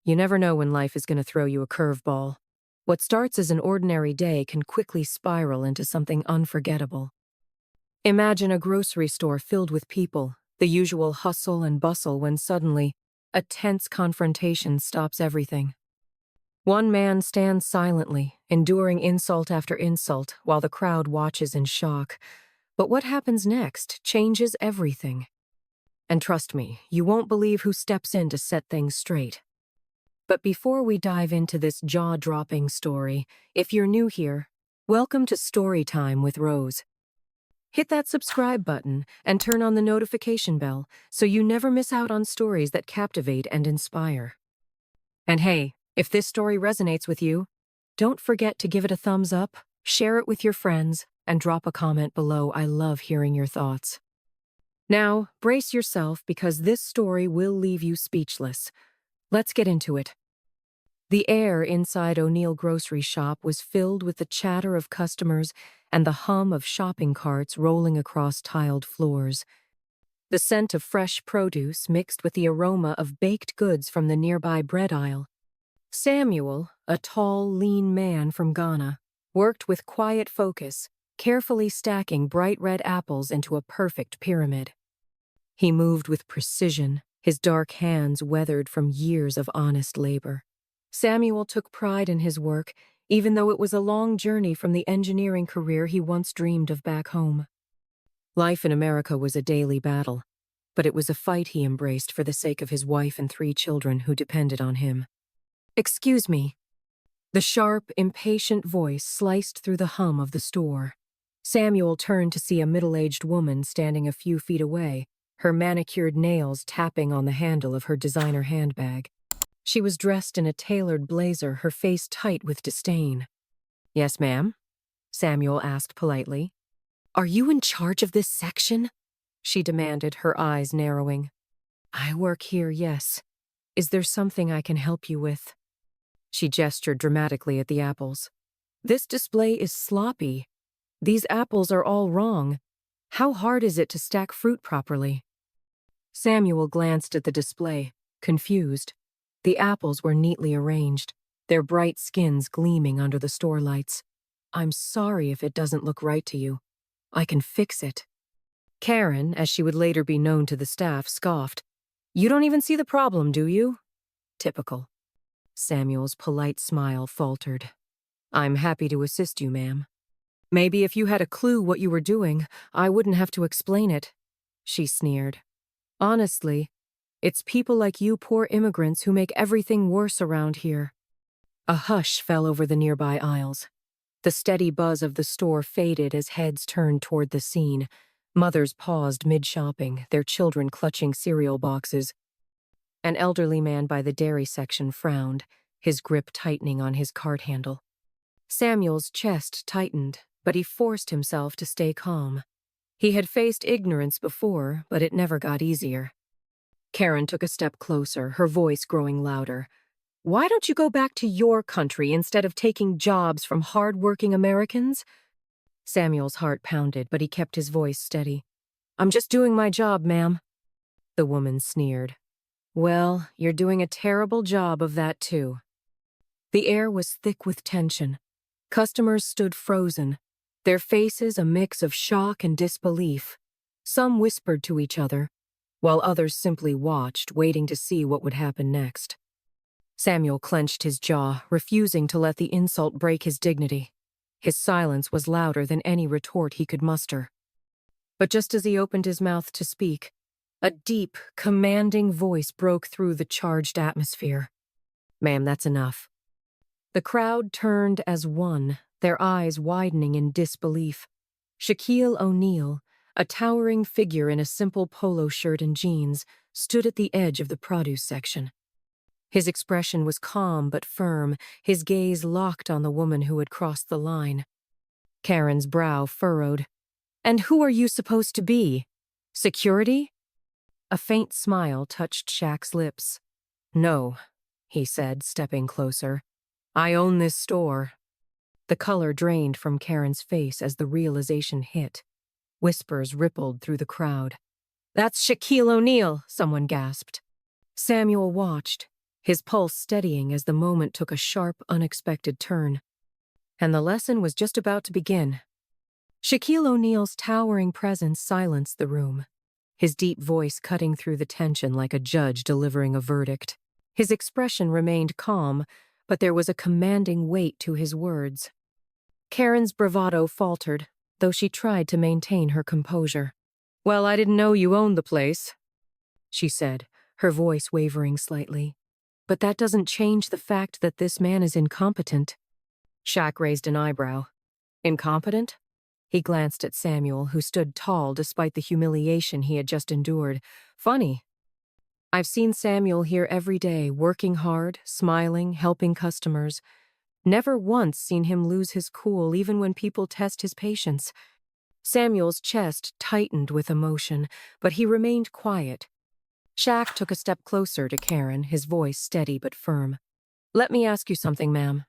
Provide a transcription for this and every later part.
You never know when life is going to throw you a curveball. What starts as an ordinary day can quickly spiral into something unforgettable. Imagine a grocery store filled with people, the usual hustle and bustle when suddenly, a tense confrontation stops everything. One man stands silently, enduring insult after insult, while the crowd watches in shock. But what happens next changes everything. And trust me, you won't believe who steps in to set things straight. But before we dive into this jaw-dropping story, if you're new here, welcome to Storytime with Rose. Hit that subscribe button and turn on the notification bell so you never miss out on stories that captivate and inspire. And hey, if this story resonates with you, don't forget to give it a thumbs up, share it with your friends, and drop a comment below. I love hearing your thoughts. Now, brace yourself because this story will leave you speechless. Let's get into it. The air inside O'Neal grocery shop was filled with the chatter of customers and the hum of shopping carts rolling across tiled floors. The scent of fresh produce mixed with the aroma of baked goods from the nearby bread aisle. Samuel, a tall, lean man from Ghana, worked with quiet focus, carefully stacking bright red apples into a perfect pyramid. He moved with precision, his dark hands weathered from years of honest labor. Samuel took pride in his work, even though it was a long journey from the engineering career he once dreamed of back home. Life in America was a daily battle, but it was a fight he embraced for the sake of his wife and 3 children who depended on him. "Excuse me." The sharp, impatient voice sliced through the hum of the store. Samuel turned to see a middle-aged woman standing a few feet away, her manicured nails tapping on the handle of her designer handbag. She was dressed in a tailored blazer, her face tight with disdain. "Yes, ma'am?" Samuel asked politely. "Are you in charge of this section?" she demanded, her eyes narrowing. "I work here, yes. Is there something I can help you with?" She gestured dramatically at the apples. "This display is sloppy. These apples are all wrong. How hard is it to stack fruit properly?" Samuel glanced at the display, confused. The apples were neatly arranged, their bright skins gleaming under the store lights. "I'm sorry if it doesn't look right to you. I can fix it." Karen, as she would later be known to the staff, scoffed. "You don't even see the problem, do you?" Typical. Samuel's polite smile faltered. "I'm happy to assist you, ma'am." "Maybe if you had a clue what you were doing, I wouldn't have to explain it," she sneered. "Honestly, it's people like you poor immigrants who make everything worse around here." A hush fell over the nearby aisles. The steady buzz of the store faded as heads turned toward the scene. Mothers paused mid-shopping, their children clutching cereal boxes. An elderly man by the dairy section frowned, his grip tightening on his cart handle. Samuel's chest tightened, but he forced himself to stay calm. He had faced ignorance before, but it never got easier. Karen took a step closer, her voice growing louder. "Why don't you go back to your country instead of taking jobs from hard-working Americans?" Samuel's heart pounded, but he kept his voice steady. "I'm just doing my job, ma'am." The woman sneered. "Well, you're doing a terrible job of that, too." The air was thick with tension. Customers stood frozen, their faces a mix of shock and disbelief. Some whispered to each other, while others simply watched, waiting to see what would happen next. Samuel clenched his jaw, refusing to let the insult break his dignity. His silence was louder than any retort he could muster. But just as he opened his mouth to speak, a deep, commanding voice broke through the charged atmosphere. "Ma'am, that's enough." The crowd turned as one, their eyes widening in disbelief. Shaquille O'Neal, a towering figure in a simple polo shirt and jeans, stood at the edge of the produce section. His expression was calm but firm, his gaze locked on the woman who had crossed the line. Karen's brow furrowed. "And who are you supposed to be? Security?" A faint smile touched Shaq's lips. "No," he said, stepping closer. "I own this store." The color drained from Karen's face as the realization hit. Whispers rippled through the crowd. "That's Shaquille O'Neal," someone gasped. Samuel watched, his pulse steadying as the moment took a sharp, unexpected turn. And the lesson was just about to begin. Shaquille O'Neal's towering presence silenced the room, his deep voice cutting through the tension like a judge delivering a verdict. His expression remained calm, but there was a commanding weight to his words. Karen's bravado faltered, though she tried to maintain her composure. "Well, I didn't know you owned the place," she said, her voice wavering slightly. "But that doesn't change the fact that this man is incompetent." Shaq raised an eyebrow. "Incompetent?" He glanced at Samuel, who stood tall despite the humiliation he had just endured. "Funny. I've seen Samuel here every day, working hard, smiling, helping customers. Never once seen him lose his cool even when people test his patience." Samuel's chest tightened with emotion, but he remained quiet. Shaq took a step closer to Karen, his voice steady but firm. "Let me ask you something, ma'am.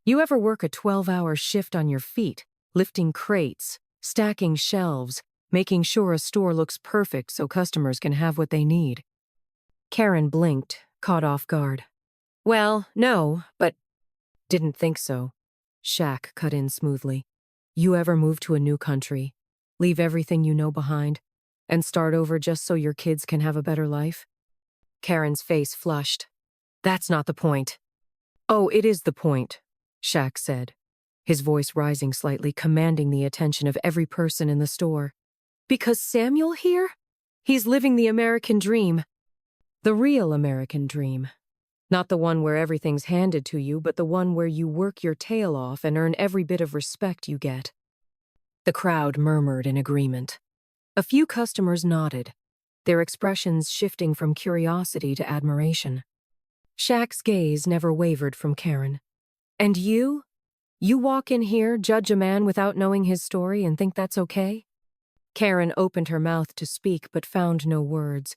You ever work a 12-hour shift on your feet, lifting crates, stacking shelves, making sure a store looks perfect so customers can have what they need?" Karen blinked, caught off guard. "Well, no, but—" "Didn't think so." Shaq cut in smoothly. "You ever move to a new country, leave everything you know behind, and start over just so your kids can have a better life?" Karen's face flushed. "That's not the point." "Oh, it is the point," Shaq said, his voice rising slightly, commanding the attention of every person in the store. "Because Samuel here? He's living the American dream. The real American dream. Not the one where everything's handed to you, but the one where you work your tail off and earn every bit of respect you get." The crowd murmured in agreement. A few customers nodded, their expressions shifting from curiosity to admiration. Shaq's gaze never wavered from Karen. "And you? You walk in here, judge a man without knowing his story, and think that's okay?" Karen opened her mouth to speak but found no words.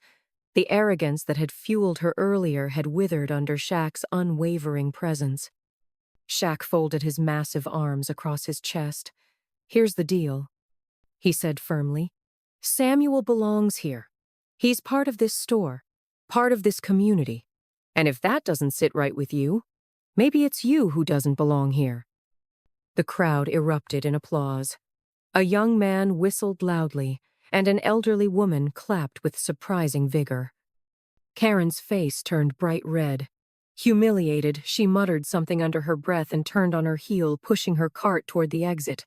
The arrogance that had fueled her earlier had withered under Shaq's unwavering presence. Shaq folded his massive arms across his chest. "Here's the deal," he said firmly. "Samuel belongs here. He's part of this store, part of this community. And if that doesn't sit right with you, maybe it's you who doesn't belong here." The crowd erupted in applause. A young man whistled loudly, and an elderly woman clapped with surprising vigor. Karen's face turned bright red. Humiliated, she muttered something under her breath and turned on her heel, pushing her cart toward the exit.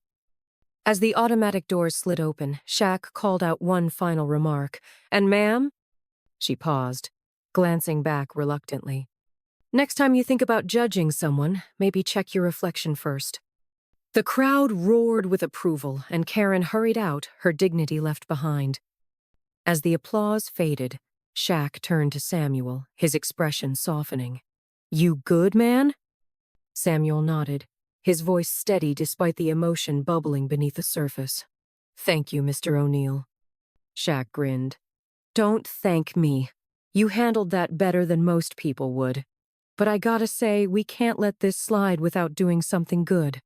As the automatic doors slid open, Shaq called out one final remark. "And ma'am?" She paused, glancing back reluctantly. "Next time you think about judging someone, maybe check your reflection first." The crowd roared with approval, and Karen hurried out, her dignity left behind. As the applause faded, Shaq turned to Samuel, his expression softening. "You good, man?" Samuel nodded, his voice steady despite the emotion bubbling beneath the surface. "Thank you, Mr. O'Neal." Shaq grinned. "Don't thank me. You handled that better than most people would. But I gotta say, we can't let this slide without doing something good."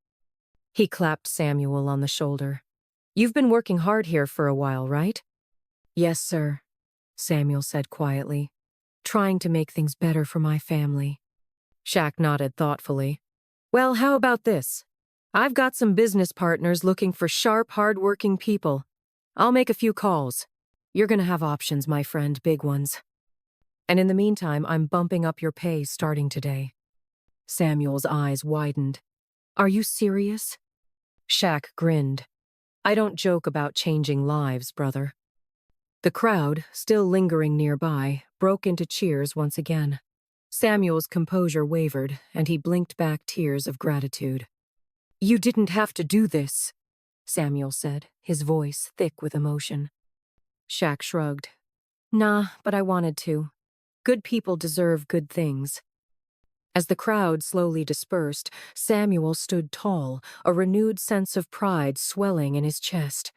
He clapped Samuel on the shoulder. "You've been working hard here for a while, right?" "Yes, sir," Samuel said quietly. "Trying to make things better for my family." Shaq nodded thoughtfully. "Well, how about this? I've got some business partners looking for sharp, hard-working people. I'll make a few calls. You're gonna have options, my friend, big ones. And in the meantime, I'm bumping up your pay starting today." Samuel's eyes widened. "Are you serious?" Shaq grinned. "I don't joke about changing lives, brother." The crowd, still lingering nearby, broke into cheers once again. Samuel's composure wavered, and he blinked back tears of gratitude. "You didn't have to do this," Samuel said, his voice thick with emotion. Shaq shrugged. "Nah, but I wanted to. Good people deserve good things." As the crowd slowly dispersed, Samuel stood tall, a renewed sense of pride swelling in his chest.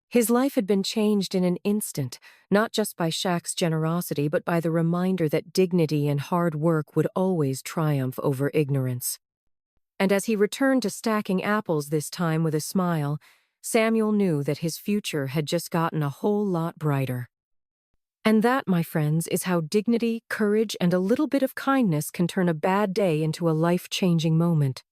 His life had been changed in an instant, not just by Shaq's generosity, but by the reminder that dignity and hard work would always triumph over ignorance. And as he returned to stacking apples this time with a smile, Samuel knew that his future had just gotten a whole lot brighter. And that, my friends, is how dignity, courage, and a little bit of kindness can turn a bad day into a life-changing moment.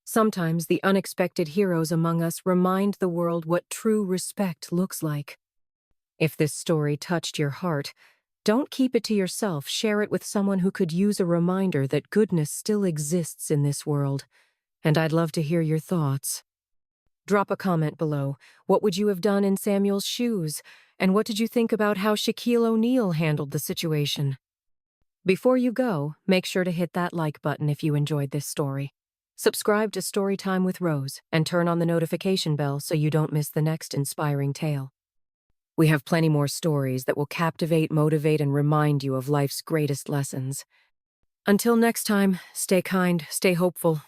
Sometimes the unexpected heroes among us remind the world what true respect looks like. If this story touched your heart, don't keep it to yourself. Share it with someone who could use a reminder that goodness still exists in this world. And I'd love to hear your thoughts. Drop a comment below. What would you have done in Samuel's shoes? And what did you think about how Shaquille O'Neal handled the situation? Before you go, make sure to hit that like button if you enjoyed this story. Subscribe to Storytime with Rose and turn on the notification bell so you don't miss the next inspiring tale. We have plenty more stories that will captivate, motivate, and remind you of life's greatest lessons. Until next time, stay kind, stay hopeful,